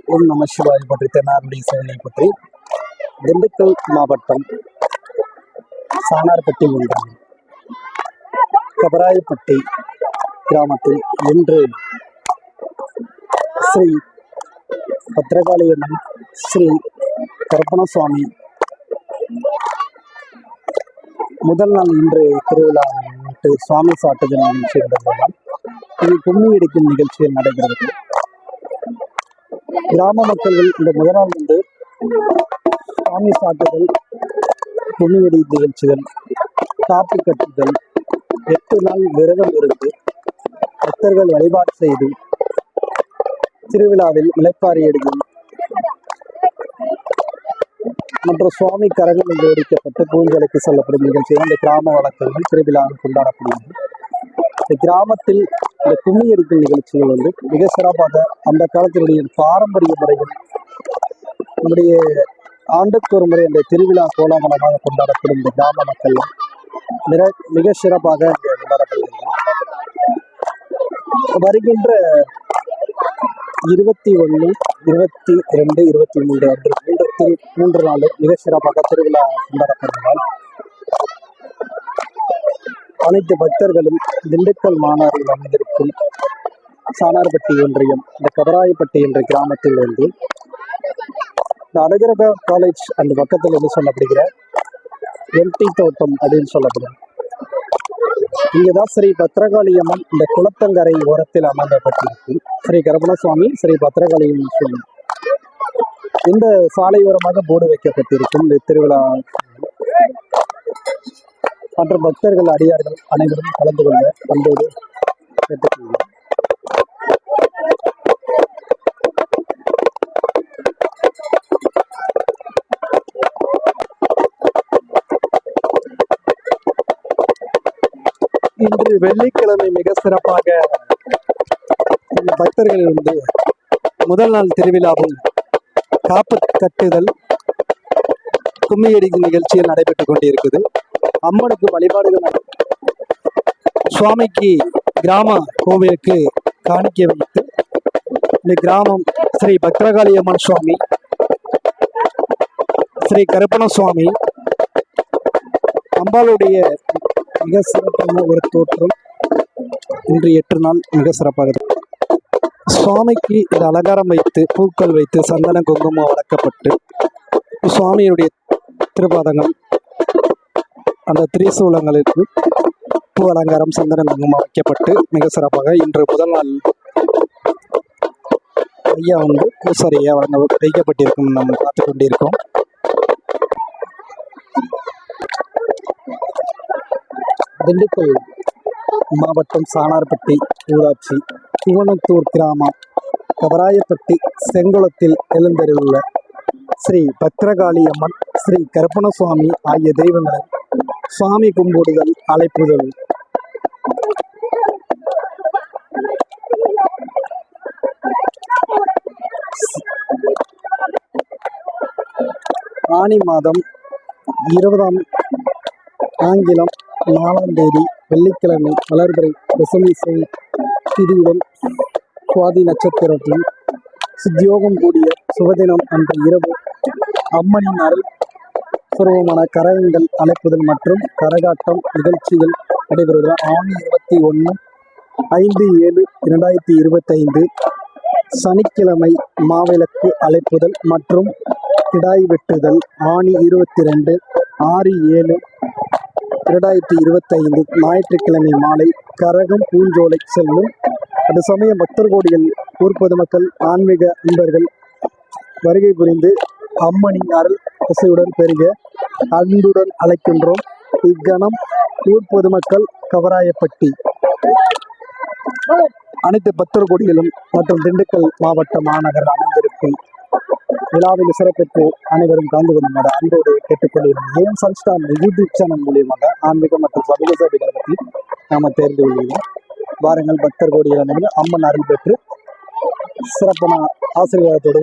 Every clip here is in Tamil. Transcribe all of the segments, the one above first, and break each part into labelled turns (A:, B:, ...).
A: ஓம் நம சிவாய் பற்றி தென்னாருடைய சிவனை பற்றி திண்டுக்கல் மாவட்டம் சானார்பட்டி மன்றம் கபராயப்பட்டி கிராமத்தில் இன்று ஸ்ரீ பத்ரகாளியம்மன் ஸ்ரீ கருப்பணசுவாமி முதல் நாள் இன்று திருவிழா சுவாமி சாட்டுதல் நிகழ்ச்சி நடந்ததால் இது கும்மி அடிக்கும் நிகழ்ச்சியில் நடைபெறுகிறது. கிராம மக்கள்கள் இந்த முதல் நாள் வந்து சுவாமி சாட்டுதல், கும்மி அடி நிகழ்ச்சிகள், காப்பு கட்டுதல், 8 நாள் விரதம் இருந்து பக்தர்கள் வழிபாடு செய்து திருவிழாவில் முளைப்பாரி எடுக்கும் மற்றும் சுவாமி கரங்கள் ஜோடிக்கப்பட்டு பூஞ்சலுக்கு செல்லப்படும் நிகழ்ச்சி இந்த கிராம வழக்கங்கள் திருவிழாவில் கொண்டாடப்படுகிறது. இந்த கிராமத்தில் இந்த கும்மி அடிக்கும் நிகழ்ச்சிகள் வந்து மிக சிறப்பாக அந்த காலத்தினுடைய பாரம்பரிய முறைகள் நம்முடைய ஆண்டுக்கு ஒரு முறை அந்த திருவிழா கோலாகலமாக கொண்டாடப்படும் இந்த கிராம மக்கள் மிக சிறப்பாக இங்கே கொண்டாடப்படுகிறது. வருகின்ற 21, 22, 23 அன்று மூன்று நாள் மிக சிறப்பாக திருவிழா கொண்டாடப்படுவதால் அனைத்து பக்தர்களும் திண்டுக்கல் மாநகரில் அமைந்திருக்கும் சானார்பட்டி ஒன்றியம் இந்த கபராயப்பட்டி என்ற கிராமத்தில் வந்து இந்த அழகரகா காலேஜ் அந்த பக்கத்தில் வந்து சொல்லப்படுகிற எம்டி தோட்டம் அப்படின்னு சொல்லப்படும். இங்கேதான் ஸ்ரீ பத்ரகாளியம்மன் இந்த குளத்தங்கரை ஓரத்தில் அமர்ந்தப்பட்டிருக்கு. ஸ்ரீ கருப்பணசுவாமி, ஸ்ரீ பத்ரகாளியம்மன் சுவாமி இந்த சாலையோரமாக போர்டு வைக்கப்பட்டிருக்கும். இந்த திருவிழா மற்ற பக்தர்கள், அடியார்கள் அனைவரும் கலந்து கொள்ள அன்போடு கேட்டுக்கொள்கிறோம். இன்று வெள்ளிக்கிழமை மிக சிறப்பாக இந்த பக்தர்கள் வந்து முதல் நாள் திருவிழாவும் காப்பு கட்டுதல், கும்மியடி நிகழ்ச்சியில் நடைபெற்றுக் கொண்டிருக்குது. அம்மனுக்கு வழிபாடுகள், சுவாமிக்கு கிராம கோவிலுக்கு காணிக்கை வைத்து இந்த கிராமம் ஸ்ரீ பத்ரகாளியம்மன் சுவாமி, ஸ்ரீ கருப்பணசுவாமி அம்பாளுடைய மிக சிறப்பான ஒரு தோற்றம் இன்று 8 நாள் மிக சிறப்பாக சுவாமிக்கு இந்த அலங்காரம் வைத்து பூக்கள் வைத்து சந்தன குங்குமம் வளர்க்கப்பட்டு சுவாமியுடைய திருப்பாதங்கள் அந்த திரிசூலங்களுக்கு பூ அலங்காரம் சந்தன குங்குமம் வைக்கப்பட்டு மிக சிறப்பாக இன்று முதல் நாள் ஐயா வந்து பூசாரியா வைக்கப்பட்டிருக்கும் நம்ம பார்த்து கொண்டிருக்கோம். திண்டுக்கல் மாவட்டம் சானார்பட்டி ஊராட்சி சிவனத்தூர் கிராமம் கபராயப்பட்டி செங்குளத்தில் எழுந்தருளுள்ள ஸ்ரீ பத்ரகாளியம்மன், ஸ்ரீ கருப்பணசுவாமி ஆகிய தெய்வங்களை சுவாமி கும்பிடுதல், அழைப்புதல். ஆனி மாதம் 20ஆம் ஆங்கிலம் 4ஆம் தேதி வெள்ளிக்கிழமை வளர்பிறை தசமி திதியுடன் சுவாதி நட்சத்திரத்தில் சித்தியோகம் கூடிய சுபதினம் அன்று இரவு அம்மனின் அருள் சுரூபமான கரகங்கள் அழைப்புதல் மற்றும் கரகாட்டம் நிகழ்ச்சிகள் நடைபெறுகிறது. ஆணி 21/5/7/2025 சனிக்கிழமை மாவிளக்கு அழைப்புதல் மற்றும் கிடாய் வெட்டுதல். ஆணி 22/6/7/2025 ஞாயிற்றுக்கிழமை மாலை கரகம் பூஞ்சோலை செல்லும். அது சமயம் பக்தர் கோடிகள், ஊர் பொதுமக்கள், ஆன்மீக நண்பர்கள் வருகை புரிந்து அம்மனின் அருள் இசையுடன் பெருக அன்புடன் அழைக்கின்றோம். இக்கணம் ஊர் பொதுமக்கள், கபராயப்பட்டி அனைத்து பக்தர் கோடிகளும் மற்றும் திண்டுக்கல் மாவட்ட மாநகர் அமைந்திருக்கும் விழாவில் சிறப்பித்து அனைவரும் கலந்து கொள்ளுமாறு அன்போடு கேட்டுக்கொள்கிறோம். ஏன் சன்ஸ்டார் யூடியூப் சேனல் மூலியமாக ஆன்மீகம் மற்றும் சமூக சேவைகளை பற்றி நாம் தெரிந்து கொள்கிறோம். வாருங்கள், பக்தர் கோடிகள் அனைவரும் அம்மன் அருள் பெற்று சிறப்பான ஆசீர்வாதத்தோடு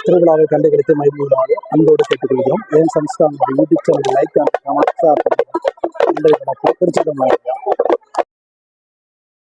A: திருவிழாவை கண்டுகளித்து மகிழ்வுகளாக அன்போடு கேட்டுக்கொள்கிறோம். ஏன் Sunstar YouTube channel like, comment, share பண்ணுங்கள். திருச்சி